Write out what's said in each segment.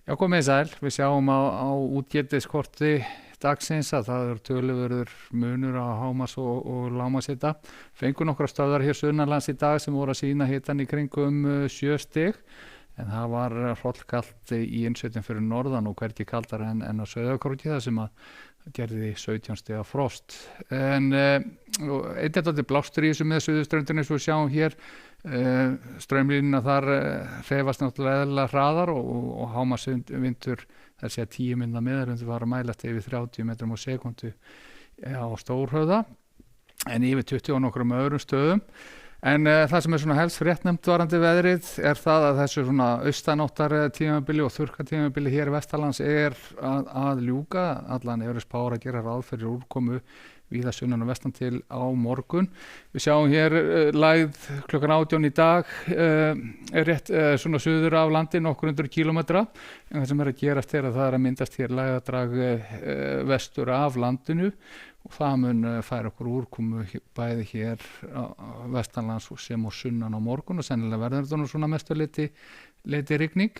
Já, komið sæl. Við sjáum á útgildiskorti dagsins að það töluverður munur á hámarks og lágmarkshita. Fengu nokkra stöðvar hér sunnanlands í dag sem voru að sýna hitann í kringum 7 stig, en það var hrollkalt í innsveitum fyrir norðan og hvergi kaldara en á Sauðárkróki þar sem að gerði 17 stiga frost. En einnig þetta blástur í þessu með suðurströndinni eins og við sjáum hér. Straumlínuna þar hreyfast náttúrulega eðlilega hraðar og hámarksvindur þessi að 10 minna meðalvindur var að mælast yfir 30 metrum á sekúndu á Stórhöfða en yfir 20 á nokkrum öðrum stöðum. En það sem svona helst fréttnefnt varandi veðrið það að þessu svona austanáttar tímabili og þurrka tímabili hér vestanlands að ljúka. Allan eru spár að gera ráð fyrir úrkomu víða sunnan og vestan til á morgun. Við sjáum hér lægð klukkan 18 í dag rétt svona suður af landi nokkur 100 kílómetra, en það sem að gerast að það að myndast hér lægðadrag vestur af landinu og það mun færa okkur úrkomu bæði hér vestanlands sem og sunnan á morgun og sennilega verður þetta nú svona mestu leiti rigning.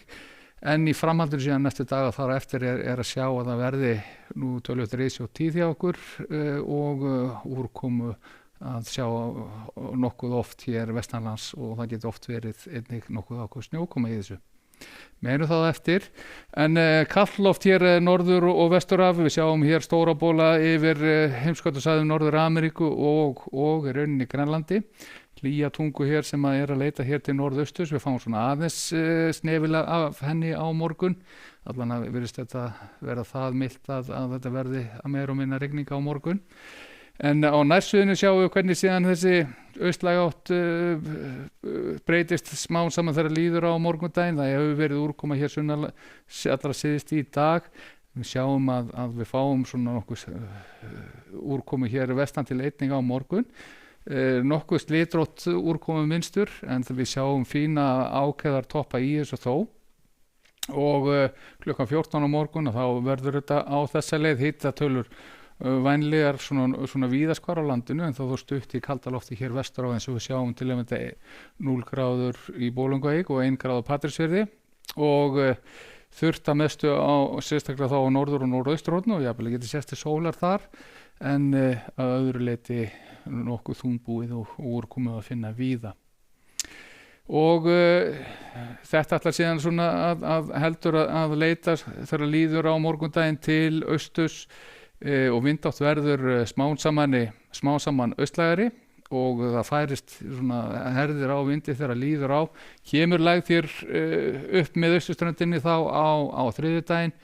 En í framhaldinu síðan næstu daga þar eftir að sjá að það verði nú töluvert risi og tíð hjá okkur og úrkomu að sjá nokkuð oft hér vestanlands og það getur oft verið einnig nokkuð ákveð snjókoma í þessu. Meirum það eftir, en kalt loft hér norður og vestur af. Við sjáum hér stóra bóla yfir heimskautasvæðum Norður Ameríku og í rauninni Grænlandi. Hlýja tungu hér sem að leita hér til norðausturs. Við fáum svona aðeins snefilega af henni á morgun. Allan að virðist þetta vera það milt að þetta verði að meira og minna rigning á morgun. En á nærsuðinu sjáum við hvernig síðan þessi austlæga átt breytist smám saman þegar líður á morgundaginn. Það hefur verið úrkoma hér allra síðust í dag. Við sjáum að við fáum svona nokkuð úrkomu hér vestan til einning á morgun. Nokkuð slitrótt úrkomu minnstur, en við sjáum fína ákveðar toppa í þessu þó. Og klukkan 14 á morgun þá verður þetta á þessa leið hitatölur vænlegar svona víðaskvar á landinu, en þó stutt í kalda lofti hér vestur á eins og við sjáum til að mynda 0 gráður í Bolungarvík og 1 gráð á Patreksfirði og þurrt að mestu sérstaklega þá á norður og norðausturhorninu og jafnvel geti sést til sólar þar, en að öðru leyti nokkuð þungbúið og úrkomið að finna víða. Og þetta ætlar síðan svona að heldur að leita þegar líður á morgundaginn til austurs og vindátt verður smám saman austlægari og það færist svona herðir á vindi þegar líður á. Kemur lægð hér upp með austurströndinni þá á þriðjudaginn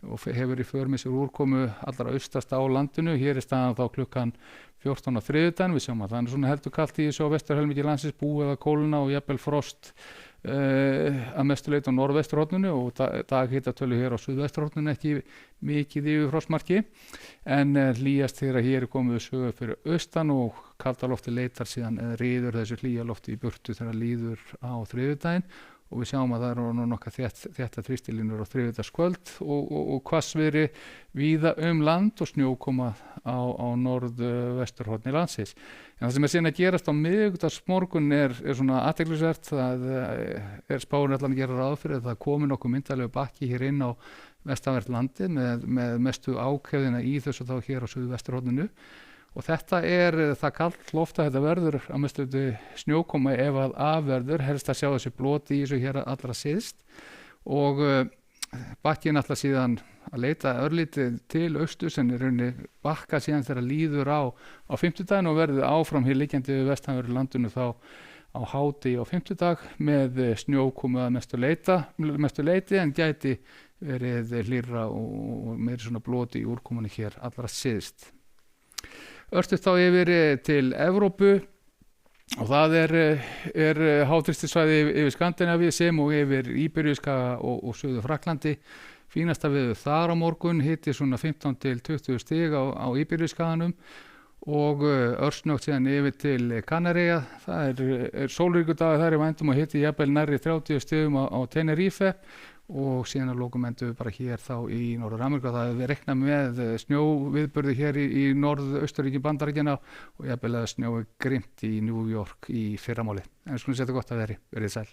og hefur í för með sér úrkomu allra austast á landinu. Hér staðan þá klukkan 14 á þriðjudaginn. Við sjáum að það svona heldur kalt í þessu á vesturhelmingi landsins, búið að kólna og jafnvel frost að mestu leyti á norðvesturhorninu og daghitastölu hér á suðvesturhorninu ekki mikið yfir frostmarki, en hlýjast þegar hér komið sögu fyrir austan og kalda lofti leitar síðan ríður þessu hlýja lofti í burtu þegar líður á þriðjudaginn og við sjáum að það eru nokkað þétta þrýstilínur á þriðjudagskvöld og hvassviðri víða land og snjókoma á norðvesturhorni landsins. En það sem síðan að gerast á miðvikudagsmorgun er svona athyglisvert. Það spáin allan að gera ráð fyrir að það komi nokkuð myndalegu bakki hér inn á vestanvert landið með mestu ákefðina í þessu þá hér á suðvesturhorninu. Og þetta það kalt loft að þetta verður að mestu snjókoma ef að afverður, helst að sjá þessi bloti í þessu hér allra síðst og bakkin alltaf síðan að leita örlítið til austurs en rauninni bakka síðan þegar líður á fimmtudaginn og verður áfram hér liggjandi við vestanverðu landinu þá á hádegi á fimmtudag með snjókomu að mestu leyti en gæti verið hlýrra og meiri svona bloti í úrkomunni hér allra síðst. Örstuð þá yfir til Evrópu og það er háþrýstisvæði yfir Skandinavíu sem og yfir Íberíuskaga og Suður Frakklandi. Fínasta veður þar á morgun, hiti svona 15 til 20 stig á Íberíuskaganum og örsnögt síðan yfir til Kanaríja. Það er sólríkur dagur þar í vændum og hiti jafnvel nærri 30 stigum á Tenerife og síðan að lokum endum við bara hér þá í Norður-Ameríku. Það hefur við reiknað með snjóviðburði hér í norðausturíki Bandaríkjanna og jafnvel að snjói grimmt í New York í fyrramáli. En við skulum setja gott að verið sæl.